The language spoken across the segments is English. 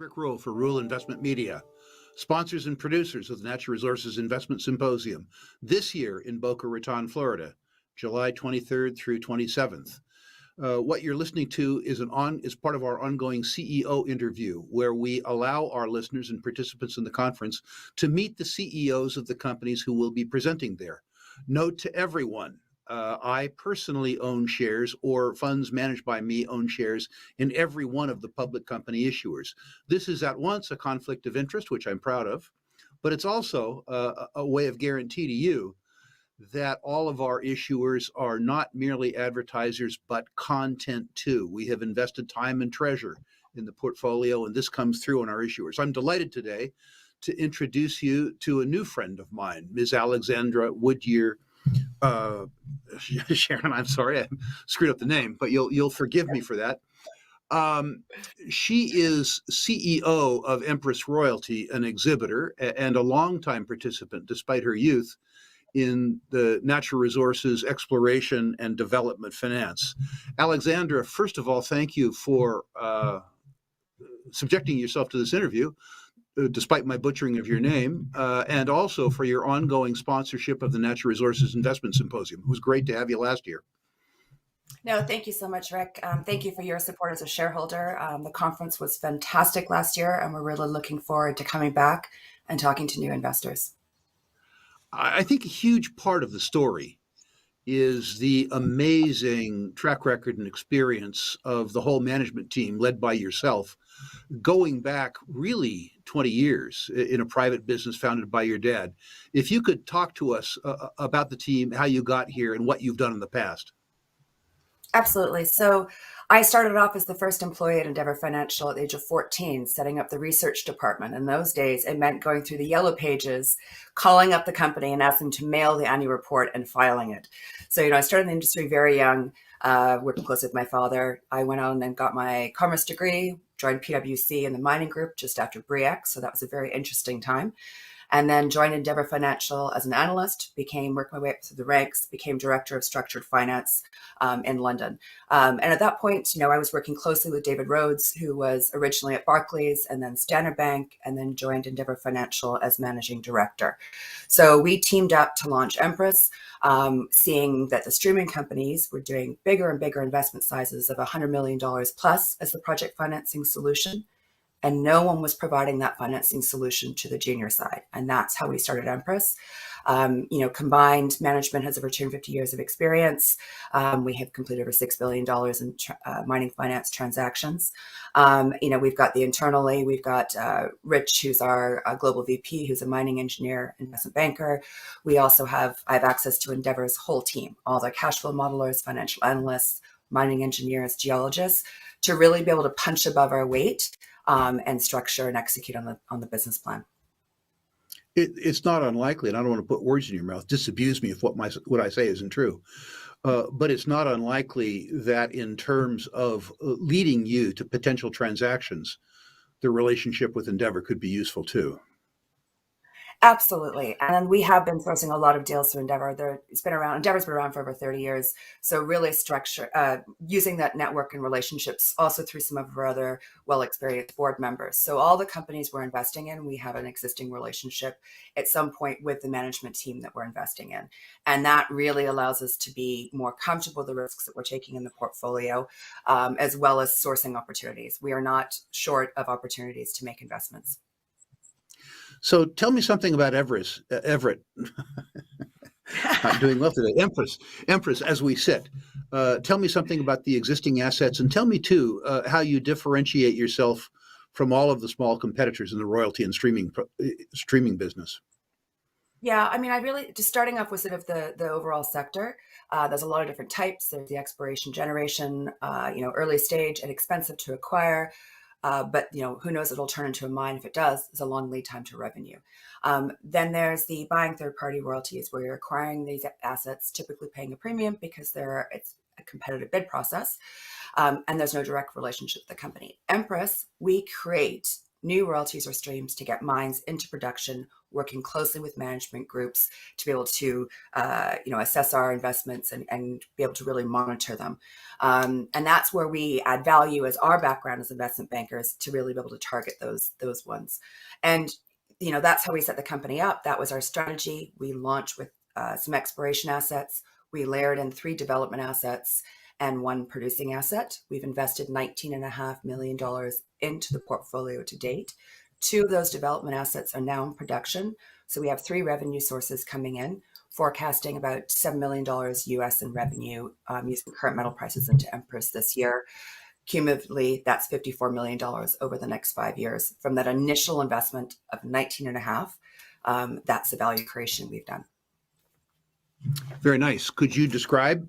Rick Rule for Rule Investment Media, sponsors and producers of the Natural Resources Investment Symposium, this year in Boca Raton, Florida, July 23rd through 27th. What you're listening to is part of our ongoing CEO interview, where we allow our listeners and participants in the conference to meet the CEOs of the companies who will be presenting there. Note to everyone, I personally own shares, or funds managed by me own shares in every one of the public company issuers. This is at once a conflict of interest, which I'm proud of, but it's also a way of guarantee to you that all of our issuers are not merely advertisers, but content too. We have invested time and treasure in the portfolio, and this comes through on our issuers. I'm delighted today to introduce you to a new friend of mine, Ms. Alexandra Woodyer Sherron. I'm sorry, I screwed up the name, but you'll forgive me for that. She is CEO of Empress Royalty, an exhibitor and a longtime participant, despite her youth, in the natural resources exploration and development finance. Alexandra, first of all, thank you for subjecting yourself to this interview, despite my butchering of your name, and also for your ongoing sponsorship of the Natural Resources Investment Symposium. It was great to have you last year. No, thank you so much, Rick. Thank you for your support as a shareholder. The conference was fantastic last year, and we're really looking forward to coming back and talking to new investors. I think a huge part of the story is the amazing track record and experience of the whole management team led by yourself, going back really 20 years in a private business founded by your dad. If you could talk to us about the team, how you got here, and what you've done in the past. Absolutely. So I started off as the first employee at Endeavor Financial at the age of 14, setting up the research department. In those days, it meant going through the yellow pages, calling up the company and asking to mail the annual report and filing it. So, I started in the industry very young, working closely with my father. I went on and got my commerce degree, joined PwC in the mining group just after BRIEX. So that was a very interesting time. And then joined Endeavor Financial as an analyst, worked my way up through the ranks, became director of structured finance in London. And at that point, I was working closely with David Rhodes, who was originally at Barclays and then Standard Bank, and then joined Endeavor Financial as managing director. So we teamed up to launch Empress, seeing that the streaming companies were doing bigger and bigger investment sizes of $100 million plus as the project financing solution. And no one was providing that financing solution to the junior side. And that's how we started Empress. Combined management has over 250 years of experience. We have completed over $6 billion in mining finance transactions. We've got we've got Rich, who's our global VP, who's a mining engineer, investment banker. I have access to Endeavor's whole team, all the cash flow modelers, financial analysts, mining engineers, geologists, to really be able to punch above our weight and structure and execute on the business plan. It's not unlikely, and I don't want to put words in your mouth, disabuse me if what I say isn't true, but it's not unlikely that in terms of leading you to potential transactions, the relationship with Endeavor could be useful too. Absolutely. And we have been sourcing a lot of deals through Endeavor. Endeavor's been around for over 30 years. So really using that network and relationships also through some of our other well-experienced board members. So all the companies we're investing in, we have an existing relationship at some point with the management team that we're investing in. And that really allows us to be more comfortable with the risks that we're taking in the portfolio, as well as sourcing opportunities. We are not short of opportunities to make investments. So tell me something about Everett. I'm doing well today. Empress, as we sit. Tell me something about the existing assets, and tell me too how you differentiate yourself from all of the small competitors in the royalty and streaming business. Yeah, I really, just starting off with sort of the overall sector, there's a lot of different types. There's the exploration generation, early stage and expensive to acquire. But who knows, it'll turn into a mine. If it does, it's a long lead time to revenue. Then there's the buying third-party royalties, where you're acquiring these assets, typically paying a premium because it's a competitive bid process, and there's no direct relationship with the company. Empress, we create new royalties or streams to get mines into production working closely with management groups to be able to, assess our investments and be able to really monitor them. And that's where we add value as our background as investment bankers to really be able to target those ones. And, that's how we set the company up. That was our strategy. We launched with some exploration assets. We layered in 3 development assets and 1 producing asset. We've invested $19.5 million into the portfolio to date. 2 of those development assets are now in production. So we have 3 revenue sources coming in, forecasting about $7 million US in revenue using current metal prices into Empress this year. Cumulatively, that's $54 million over the next 5 years. From that initial investment of 19.5, that's the value creation we've done. Very nice. Could you describe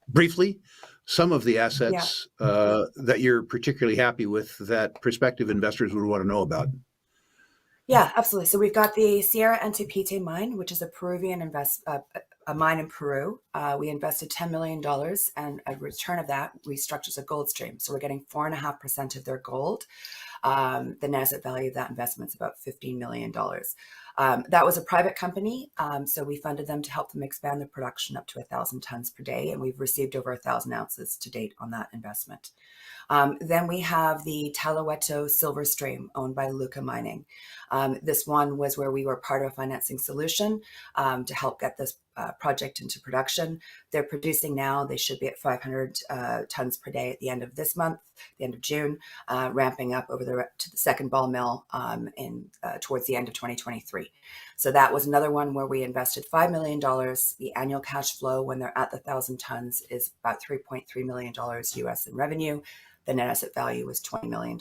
briefly some of the assets that you're particularly happy with that prospective investors would want to know about? Yeah, absolutely. So we've got the Sierra Antipite mine, which is a Peruvian a mine in Peru. We invested $10 million, and a return of that restructured as a gold stream. So we're getting 4.5% of their gold. The net asset value of that investment is about $15 million. That was a private company, so we funded them to help them expand their production up to 1,000 tons per day, and we've received over 1,000 ounces to date on that investment. Then we have the Talahueto silver stream owned by Luca Mining. This one was where we were part of a financing solution to help get this project into production. They're producing now. They should be at 500 tons per day at the end of this month, the end of June, ramping up over to the second ball mill towards the end of 2023. So that was another one where we invested $5 million. The annual cash flow when they're at the 1,000 tons is about $3.3 million US in revenue. The net asset value was $20 million.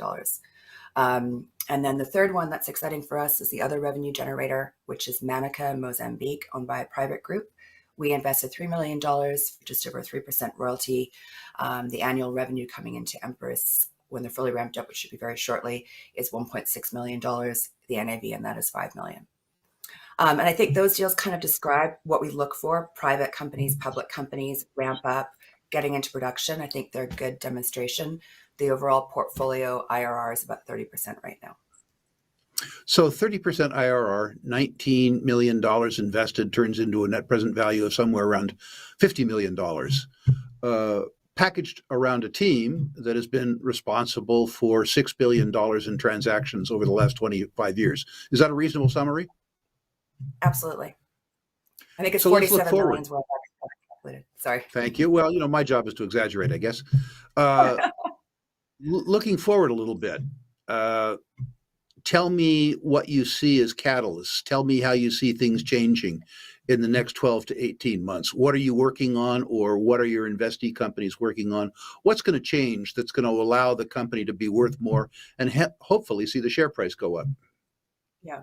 And then the third one that's exciting for us is the other revenue generator, which is Manica in Mozambique, owned by a private group. We invested $3 million, just over 3% royalty. The annual revenue coming into Empress when they're fully ramped up, which should be very shortly, is $1.6 million. The NAV on that is $5 million. And I think those deals kind of describe what we look for. Private companies, public companies, ramp up, getting into production. I think they're a good demonstration. The overall portfolio IRR is about 30% right now. So 30% IRR, $19 million invested turns into a net present value of somewhere around $50 million. Packaged around a team that has been responsible for $6 billion in transactions over the last 25 years. Is that a reasonable summary? Absolutely. I think it's so 47 million is what I calculated. Sorry. Thank you. Well, my job is to exaggerate, I guess. Looking forward a little bit, tell me what you see as catalysts. Tell me how you see things changing in the next 12 to 18 months. What are you working on, or what are your investee companies working on? What's going to change that's going to allow the company to be worth more and hopefully see the share price go up? Yeah.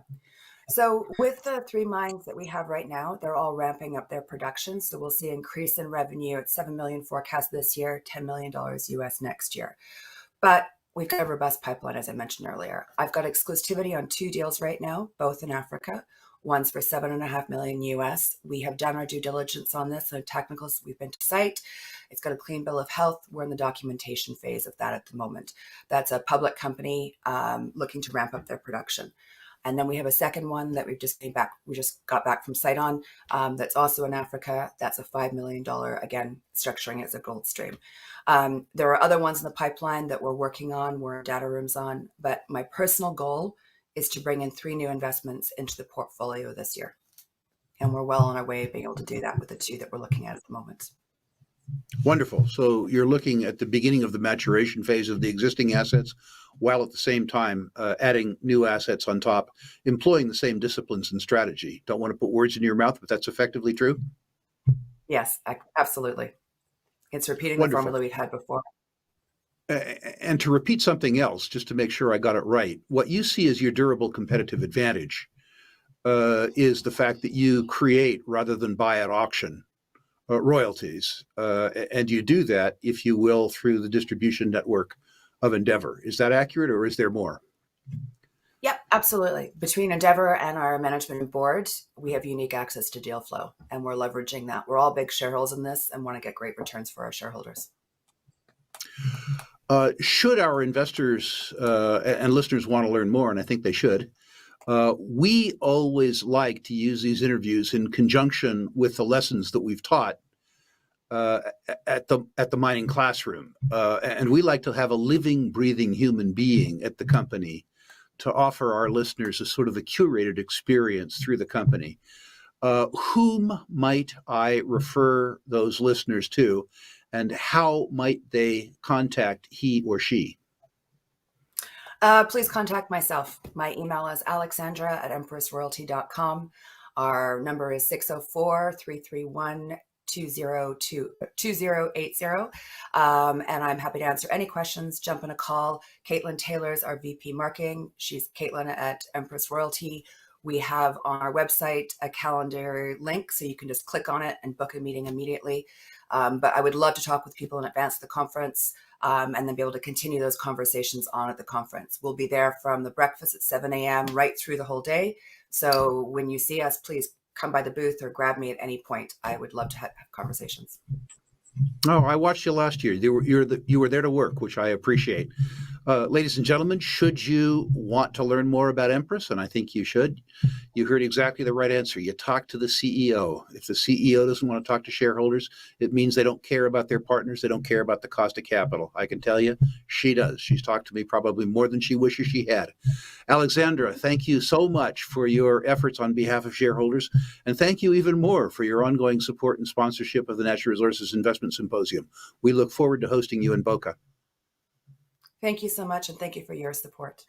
So with the 3 mines that we have right now, they're all ramping up their production. So we'll see an increase in revenue at $7 million forecast this year, $10 million US next year. But we've got a robust pipeline, as I mentioned earlier. I've got exclusivity on 2 deals right now, both in Africa. One's for $7.5 million US. We have done our due diligence on this. And technicals, we've been to site. It's got a clean bill of health. We're in the documentation phase of that at the moment. That's a public company looking to ramp up their production. And then we have a second one that we just got back from site on, that's also in Africa. That's a $5 million, again, structuring it as a gold stream. There are other ones in the pipeline that we're working on, we're in data rooms on, but my personal goal is to bring in 3 new investments into the portfolio this year. And we're well on our way of being able to do that with the 2 that we're looking at the moment. Wonderful. So you're looking at the beginning of the maturation phase of the existing assets, while at the same time adding new assets on top, employing the same disciplines and strategy. Don't want to put words in your mouth, but that's effectively true? Yes, absolutely. It's repeating Wonderful. The formula we've had before. And to repeat something else, just to make sure I got it right, what you see as your durable competitive advantage is the fact that you create, rather than buy at auction, royalties. And you do that, if you will, through the distribution network of Endeavour. Is that accurate, or is there more? Yep, absolutely. Between Endeavour and our management board, we have unique access to deal flow, and we're leveraging that. We're all big shareholders in this and want to get great returns for our shareholders. Should our investors and listeners want to learn more, and I think they should, We always like to use these interviews in conjunction with the lessons that we've taught at the mining classroom, and we like to have a living, breathing human being at the company to offer our listeners a sort of a curated experience through the company. Whom might I refer those listeners to, and how might they contact he or she? Please contact myself. My email is alexandra@empressroyalty.com. Our number is 604-331-2080. And I'm happy to answer any questions. Jump on a call. Caitlin Taylor's our VP Marketing. She's Caitlin at Empress Royalty. We have on our website a calendar link, so you can just click on it and book a meeting immediately. But I would love to talk with people in advance of the conference, and then be able to continue those conversations on at the conference. We'll be there from the breakfast at 7 a.m. right through the whole day. So when you see us, please come by the booth or grab me at any point. I would love to have conversations. Oh, I watched you last year. You were there to work, which I appreciate. Ladies and gentlemen, should you want to learn more about Empress, and I think you should, you heard exactly the right answer. You talk to the CEO. If the CEO doesn't want to talk to shareholders, it means they don't care about their partners. They don't care about the cost of capital. I can tell you, she does. She's talked to me probably more than she wishes she had. Alexandra, thank you so much for your efforts on behalf of shareholders, and thank you even more for your ongoing support and sponsorship of the Natural Resources Investment Symposium. We look forward to hosting you in Boca. Thank you so much, and thank you for your support.